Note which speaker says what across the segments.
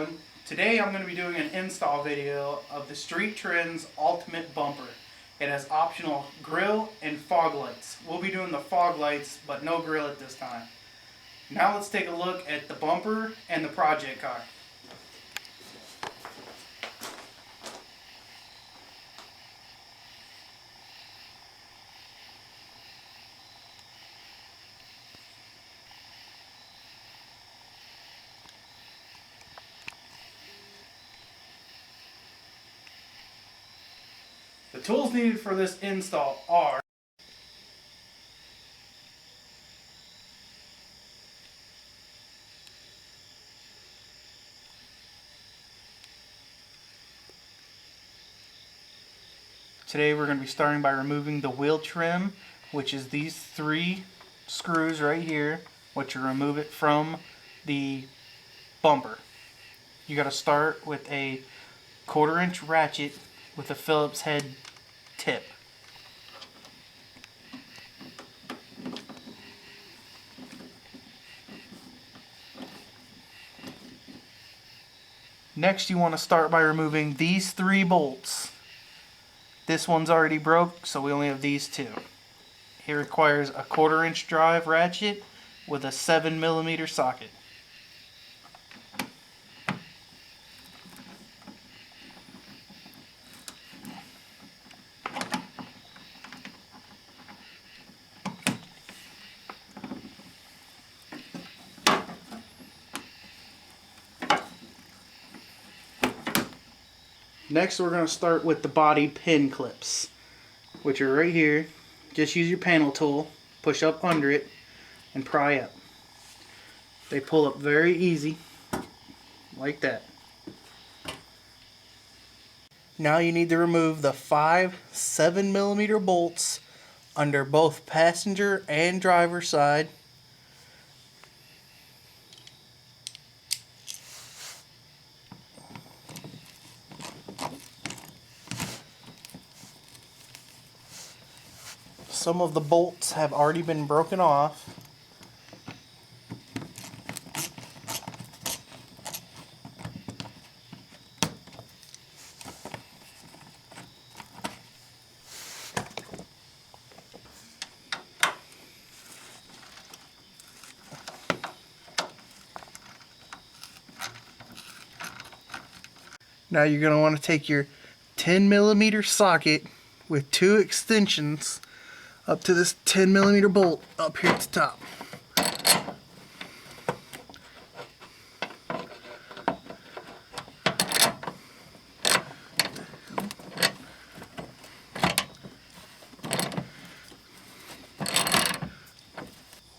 Speaker 1: everyone. Today I'm going to be doing an install video of the Street Trends Ultimate Bumper. It has optional grill and fog lights. We'll be doing the fog lights, but no grill at this time. Now let's take a look at the bumper and the project car. The tools needed for this install are Today we're going to be starting by removing the wheel trim, which is these 3 screws right here, which will remove it from the bumper. You got to start with a 1/4 inch ratchet with a Phillips head tip. Next you want to start by removing these 3 bolts. This one's already broke, so we only have these 2. It requires a 1/4 inch drive ratchet with a 7mm socket. Next we're going to start with the body pin clips, which are right here. Just use your panel tool, push up under it, and pry up. They pull up very easy, like that. Now you need to remove the 5 7mm bolts under both passenger and driver side. Some of the bolts have already been broken off. Now you're going to want to take your 10mm socket with 2 extensions up to this 10mm bolt up here at the top.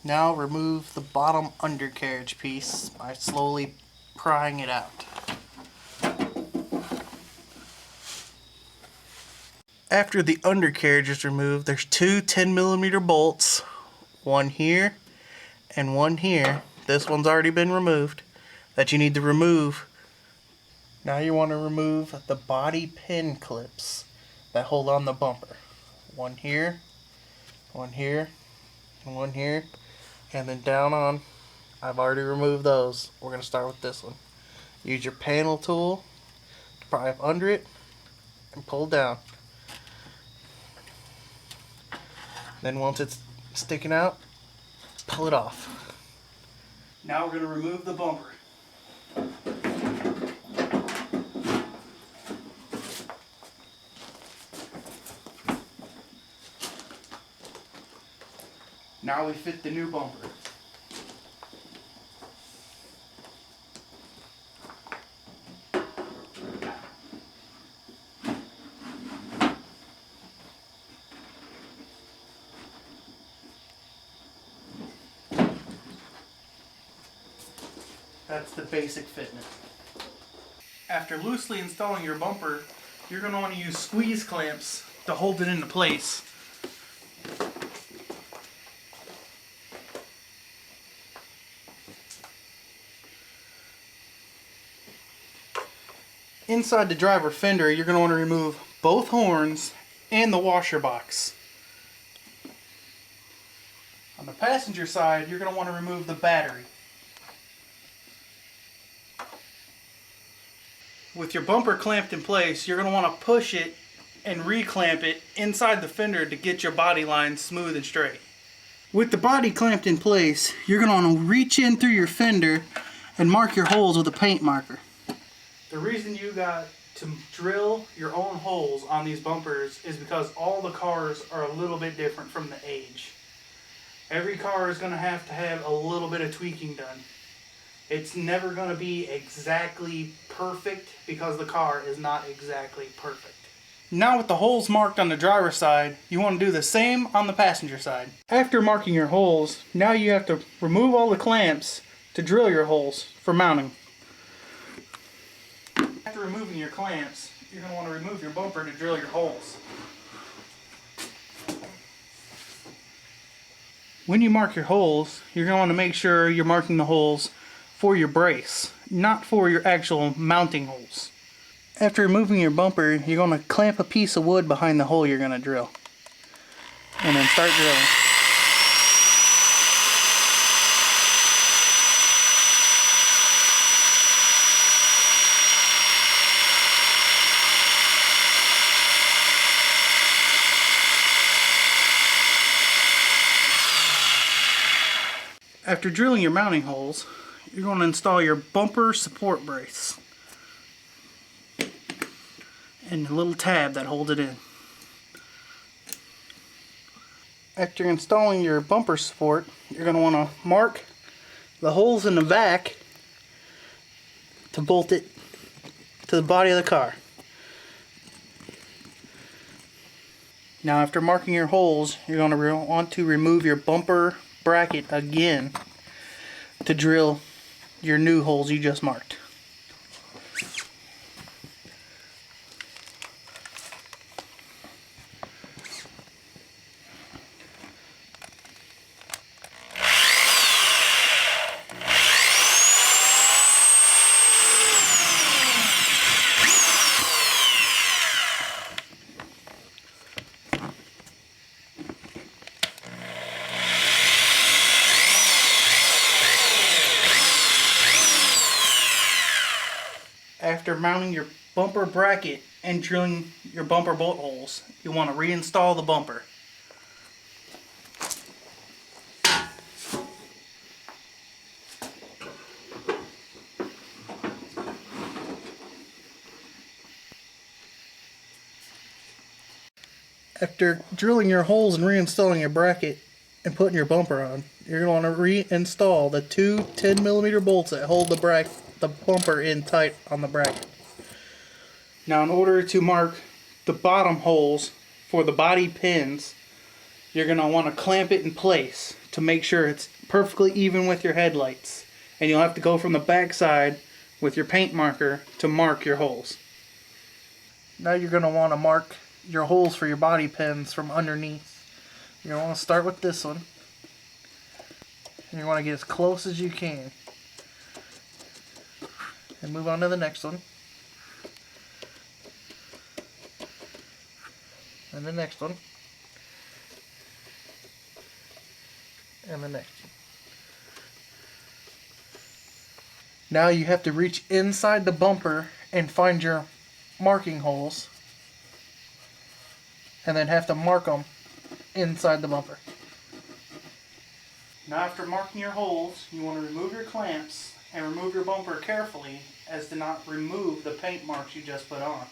Speaker 1: Now remove the bottom undercarriage piece by slowly prying it out. After the undercarriage is removed, there's 2 10mm bolts, one here and one here. This one's already been removed, that you need to remove. Now you want to remove the body pin clips that hold on the bumper. One here, and one here, and then down on. I've already removed those. We're going to start with this one. Use your panel tool to pry up under it and pull down. Then once it's sticking out, pull it off. Now we're going to remove the bumper. Now we fit the new bumper. That's the basic fitment. After loosely installing your bumper, you're going to want to use squeeze clamps to hold it into place. Inside the driver fender, you're going to want to remove both horns and the washer box. On the passenger side, you're going to want to remove the battery. With your bumper clamped in place, you're going to want to push it and reclamp it inside the fender to get your body line smooth and straight. With the body clamped in place, you're going to want to reach in through your fender and mark your holes with a paint marker. The reason you got to drill your own holes on these bumpers is because all the cars are a little bit different from the age. Every car is going to have a little bit of tweaking done. It's never going to be exactly perfect because the car is not exactly perfect. Now with the holes marked on the driver's side, you want to do the same on the passenger side. After marking your holes, now you have to remove all the clamps to drill your holes for mounting. After removing your clamps, you're going to want to remove your bumper to drill your holes. When you mark your holes, you're going to want to make sure you're marking the holes for your brace, not for your actual mounting holes. After removing your bumper, you're going to clamp a piece of wood behind the hole you're going to drill. And then start drilling. After drilling your mounting holes, you're going to install your bumper support brace and the little tab that holds it in. After installing your bumper support, you're going to want to mark the holes in the back to bolt it to the body of the car. Now after marking your holes, you're going to want to remove your bumper bracket again to drill your new holes you just marked. After mounting your bumper bracket and drilling your bumper bolt holes, you want to reinstall the bumper. After drilling your holes and reinstalling your bracket and putting your bumper on, you're going to want to reinstall the two 10mm bolts that hold the bumper in tight on the bracket. Now in order to mark the bottom holes for the body pins, you're going to want to clamp it in place to make sure it's perfectly even with your headlights. And you'll have to go from the back side with your paint marker to mark your holes. Now you're going to want to mark your holes for your body pins from underneath. You're going to want to start with this one. And you want to get as close as you can. And move on to the next one. And the next one. And the next one. Now you have to reach inside the bumper and find your marking holes. And then have to mark them inside the bumper. Now after marking your holes, you want to remove your clamps and remove your bumper carefully as to not remove the paint marks you just put on.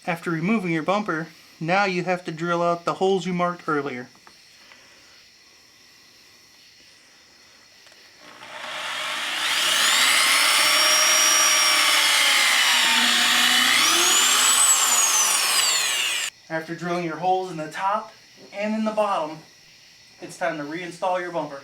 Speaker 1: After removing your bumper, now you have to drill out the holes you marked earlier. After drilling your holes in the top and in the bottom, it's time to reinstall your bumper.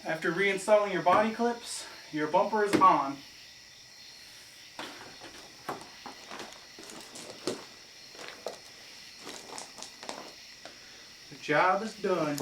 Speaker 1: After reinstalling your body clips, your bumper is on. job is done.